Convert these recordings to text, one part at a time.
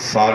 7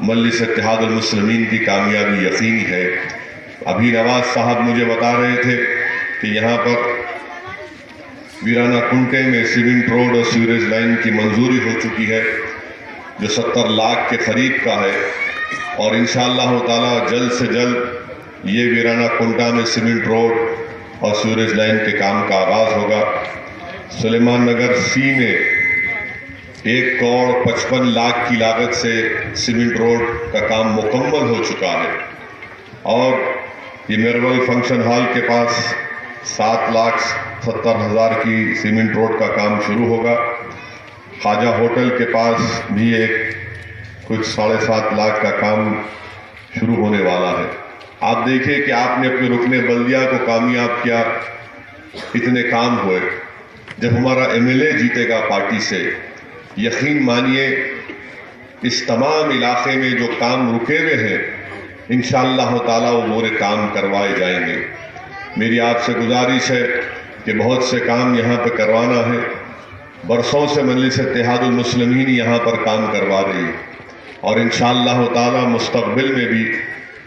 مجلس اتحاد المسلمین کی کامیابی یقینی ہے۔ ابھی نواز صاحب مجھے بتا رہے تھے کہ یہاں پر ویرانہ کنٹے میں سیمنٹ روڈ اور سیوریج لائن کی منظوری ہو چکی ہے جو 70 لاکھ کے قریب کا ہے، اور انشاءاللہ تعالی جلد سے جلد یہ ویرانہ کنٹا میں سیمنٹ روڈ اور سیوریج لائن کے کام کا آغاز ہوگا۔ سلیمان نگر سی میں 1,55,00,000 کی لاگت سے سیمنٹ روڈ کا کام مکمل ہو چکا ہے، اور یہ میرول فنکشن ہال کے پاس 7,70,000 کی سیمنٹ روڈ کا کام شروع ہوگا۔ خواجہ ہوٹل کے پاس بھی کچھ 7.5 لاکھ کا کام شروع ہونے والا ہے۔ آپ دیکھیں کہ آپ نے اپنے رکن بلدیہ کو کامیاب کیا، اتنے کام ہوئے۔ جب ہمارا MLA جیتے گا پارٹی سے، یقین مانیے اس تمام علاقے میں جو کام رکے ہوئے ہیں انشاءاللہ تعالیٰ وہ پورے کام کروائے جائیں گے۔ میری آپ سے گزارش ہے کہ بہت سے کام یہاں پہ کروانا ہے۔ برسوں سے مجلس اتحاد المسلمین یہاں پر کام کروا رہی ہے، اور انشاءاللہ تعالیٰ مستقبل میں بھی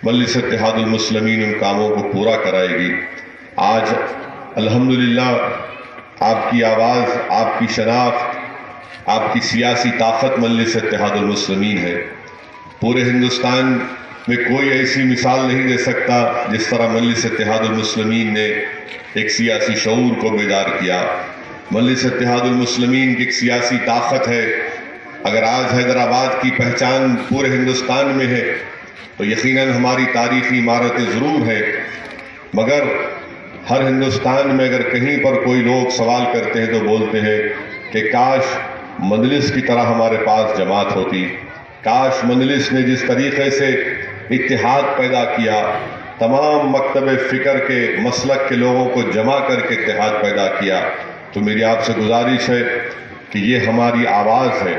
مجلس اتحاد المسلمین ان کاموں کو پورا کرائے گی۔ آج الحمدللہ آپ کی آواز، آپ کی شناخت، آپ کی سیاسی طاقت مجلس اتحاد المسلمین ہے۔ پورے ہندوستان میں کوئی ایسی مثال نہیں دے سکتا جس طرح مجلس اتحاد المسلمین نے ایک سیاسی شعور کو بیدار کیا۔ مجلس اتحاد المسلمین کی ایک سیاسی طاقت ہے۔ اگر آج حیدرآباد کی پہچان پورے ہندوستان میں ہے تو یقیناً ہماری تاریخی عمارتیں ضرور ہیں، مگر ہر ہندوستان میں اگر کہیں پر کوئی لوگ سوال کرتے ہیں تو بولتے ہیں کہ کاش مجلس کی طرح ہمارے پاس جماعت ہوتی، کاش مجلس نے جس طریقے سے اتحاد پیدا کیا، تمام مکتب فکر کے مسلک کے لوگوں کو جمع کر کے اتحاد پیدا کیا۔ تو میری آپ سے گزارش ہے کہ یہ ہماری آواز ہے،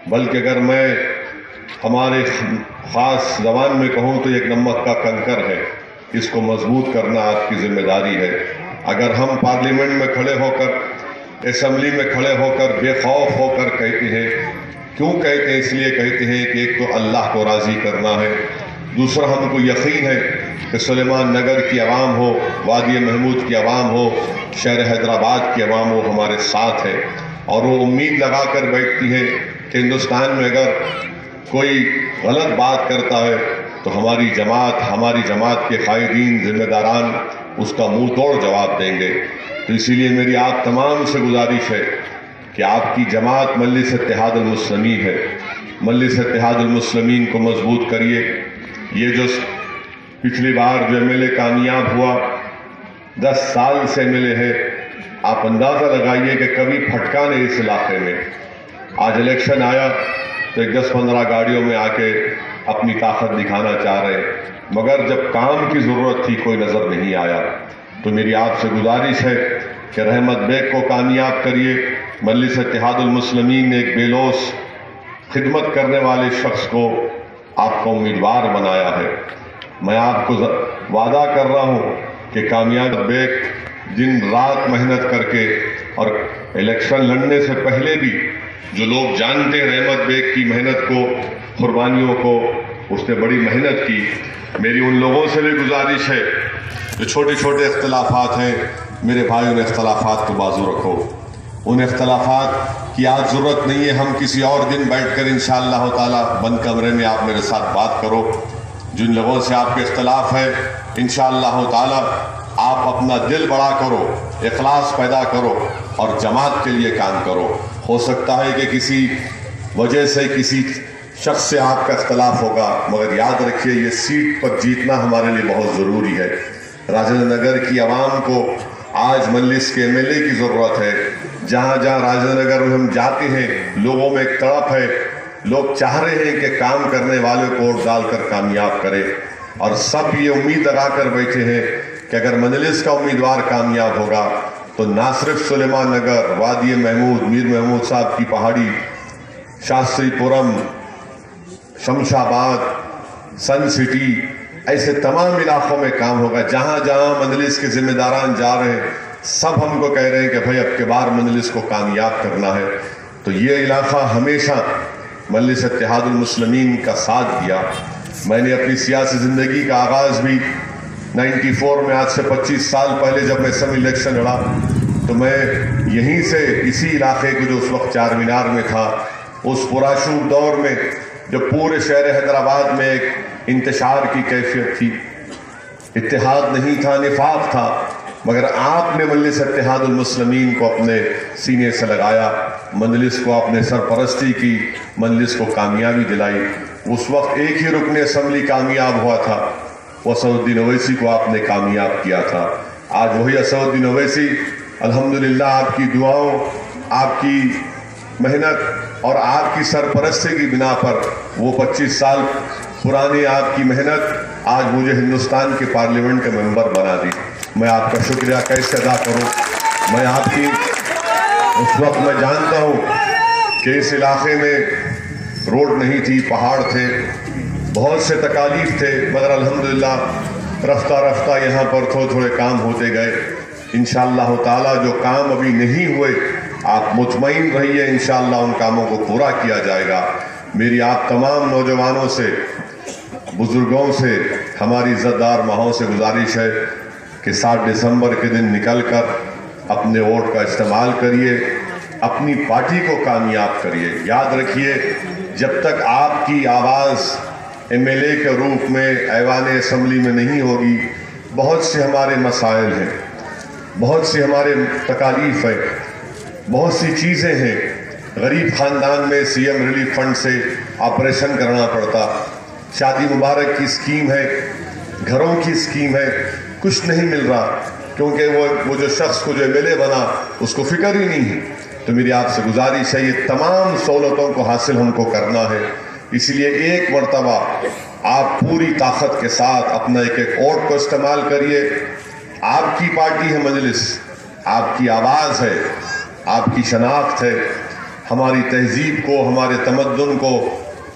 بلکہ اگر میں ہمارے خاص زبان میں کہوں تو ایک نمک کا کنکر ہے، اس کو مضبوط کرنا آپ کی ذمہ داری ہے۔ اگر ہم پارلیمنٹ میں کھڑے ہو کر، اسمبلی میں کھڑے ہو کر بے خوف ہو کر کہتے ہیں، کیوں کہتے ہیں؟ اس لیے کہتے ہیں کہ ایک تو اللہ کو راضی کرنا ہے، دوسرا ہم کو یقین ہے کہ سلیمان نگر کی عوام ہو، وادی محمود کی عوام ہو، شہر حیدرآباد کی عوام ہو، ہمارے ساتھ ہے، اور وہ امید لگا کر بیٹھتی ہے کہ ہندوستان میں اگر کوئی غلط بات کرتا ہے تو ہماری جماعت کے قائدین، ذمہ داران اس کا منہ توڑ جواب دیں گے۔ تو اسی لیے میری آپ تمام سے گزارش ہے کہ آپ کی جماعت مجلس اتحاد المسلمین ہے، مجلس اتحاد المسلمین کو مضبوط کریے۔ یہ جو پچھلی بار جو MLA کامیاب ہوا، 10 سال سے MLA ہے، آپ اندازہ لگائیے کہ کبھی پھٹکا نہیں اس علاقے میں۔ آج الیکشن آیا تو 10-15 گاڑیوں میں آ کے اپنی طاقت دکھانا چاہ رہے، مگر جب کام کی ضرورت تھی کوئی نظر نہیں آیا۔ تو میری آپ سے گزارش ہے کہ رحمت بیگ کو کامیاب کریے۔ مجلس اتحاد المسلمین نے ایک بے لوث خدمت کرنے والے شخص کو آپ کو امیدوار بنایا ہے۔ میں آپ کو وعدہ کر رہا ہوں کہ کامیاب بیگ دن رات محنت کر کے، اور الیکشن لڑنے سے پہلے بھی جو لوگ جانتے ہیں رحمت بیگ کی محنت کو، قربانیوں کو، اس نے بڑی محنت کی۔ میری ان لوگوں سے بھی گزارش ہے جو چھوٹے چھوٹے اختلافات ہیں، میرے بھائی ان اختلافات کو بازو رکھو۔ ان اختلافات کی آج ضرورت نہیں ہے، ہم کسی اور دن بیٹھ کر انشاءاللہ تعالی بند کمرے میں آپ میرے ساتھ بات کرو۔ جن لوگوں سے آپ کے اختلاف ہے انشاءاللہ تعالی آپ اپنا دل بڑا کرو، اخلاص پیدا کرو اور جماعت کے لیے کام کرو۔ ہو سکتا ہے کہ کسی وجہ سے کسی شخص سے آپ کا اختلاف ہوگا، مگر یاد رکھیے یہ سیٹ پر جیتنا ہمارے لیے بہت ضروری ہے۔ راجندر نگر کی عوام کو آج مجلس کے MLA کی ضرورت ہے۔ جہاں جہاں راجندر نگر میں ہم جاتے ہیں لوگوں میں ایک تڑپ ہے، لوگ چاہ رہے ہیں کہ کام کرنے والے کو ووٹ ڈال کر کامیاب کرے، اور سب یہ امید لگا کر بیٹھے ہیں کہ اگر مجلس کا امیدوار کامیاب ہوگا تو نہ صرف سلیمان نگر، وادی محمود، میر محمود صاحب کی پہاڑی، شاستری پورم، شمش آباد، سن سٹی، ایسے تمام علاقوں میں کام ہوگا۔ جہاں جہاں مجلس کے ذمہ داران جا رہے ہیں سب ہم کو کہہ رہے ہیں کہ بھائی اب کے بار مجلس کو کامیاب کرنا ہے۔ تو یہ علاقہ ہمیشہ مجلس اتحاد المسلمین کا ساتھ دیا. میں نے اپنی سیاسی زندگی کا آغاز بھی 94 میں، آج سے 25 سال پہلے جب میں اسمبلی الیکشن لڑا تو میں یہیں سے اسی علاقے کے جو اس وقت چار مینار میں تھا، اس پرآشوب دور میں جب پورے شہر حیدرآباد میں ایک انتشار کی کیفیت تھی، اتحاد نہیں تھا، نفاق تھا، مگر آپ نے مجلس اتحاد المسلمین کو اپنے سینے سے لگایا، مجلس کو اپنے سرپرستی کی، مجلس کو کامیابی دلائی. اس وقت ایک ہی رکن اسمبلی کامیاب ہوا تھا، وہ اسد الدین اویسی کو آپ نے کامیاب کیا تھا. آج وہی اسد الدین اویسی الحمدللہ آپ کی دعاؤں، آپ کی محنت اور آپ کی سرپرستی کی بنا پر وہ 25 سال پرانی آپ کی محنت آج مجھے ہندوستان کے پارلیمنٹ کے ممبر بنا دی. میں آپ کا شکریہ کیسے ادا کروں. میں آپ کی اس وقت میں جانتا ہوں کہ اس علاقے میں روڈ نہیں تھی، پہاڑ تھے، بہت سے تکالیف تھے، مگر الحمدللہ رفتہ رفتہ یہاں پر تھوڑے کام ہوتے گئے. انشاءاللہ تعالی جو کام ابھی نہیں ہوئے آپ مطمئن رہیے، انشاءاللہ ان کاموں کو پورا کیا جائے گا. میری آپ تمام نوجوانوں سے، بزرگوں سے، ہماری عزتدار ماہوں سے گزارش ہے کہ 7 دسمبر کے دن نکل کر اپنے ووٹ کا استعمال کریے، اپنی پارٹی کو کامیاب کریے. یاد رکھیے جب تک آپ کی آواز MLA کے روپ میں ایوان اسمبلی میں نہیں ہوگی، بہت سے ہمارے مسائل ہیں، بہت سی ہمارے تکالیف ہیں، بہت سی چیزیں ہیں. غریب خاندان میں CM ریلیف فنڈ سے آپریشن کرنا پڑتا، شادی مبارک کی اسکیم ہے، گھروں کی اسکیم ہے، کچھ نہیں مل رہا کیونکہ وہ جو شخص کو جو MLA بنا اس کو فکر ہی نہیں ہے. تو میری آپ سے گزارش ہے یہ تمام سہولتوں کو حاصل ہم کو کرنا ہے. اس لیے ایک مرتبہ آپ پوری طاقت کے ساتھ اپنا ایک ووٹ کو استعمال کریے. آپ کی پارٹی ہے مجلس، آپ کی آواز ہے، آپ کی شناخت ہے. ہماری تہذیب کو، ہمارے تمدن کو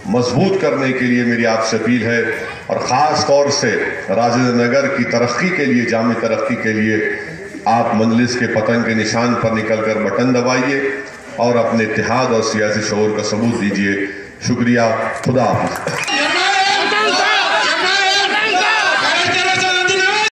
مضبوط کرنے کے لیے میری آپ سے اپیل ہے، اور خاص طور سے راجندر نگر کی ترقی کے لیے، جامع ترقی کے لیے آپ مجلس کے پتنگ کے نشان پر نکل کر بٹن دبائیے اور اپنے اتحاد اور سیاسی شعور کا ثبوت دیجیے. شکریہ. خدا حافظ.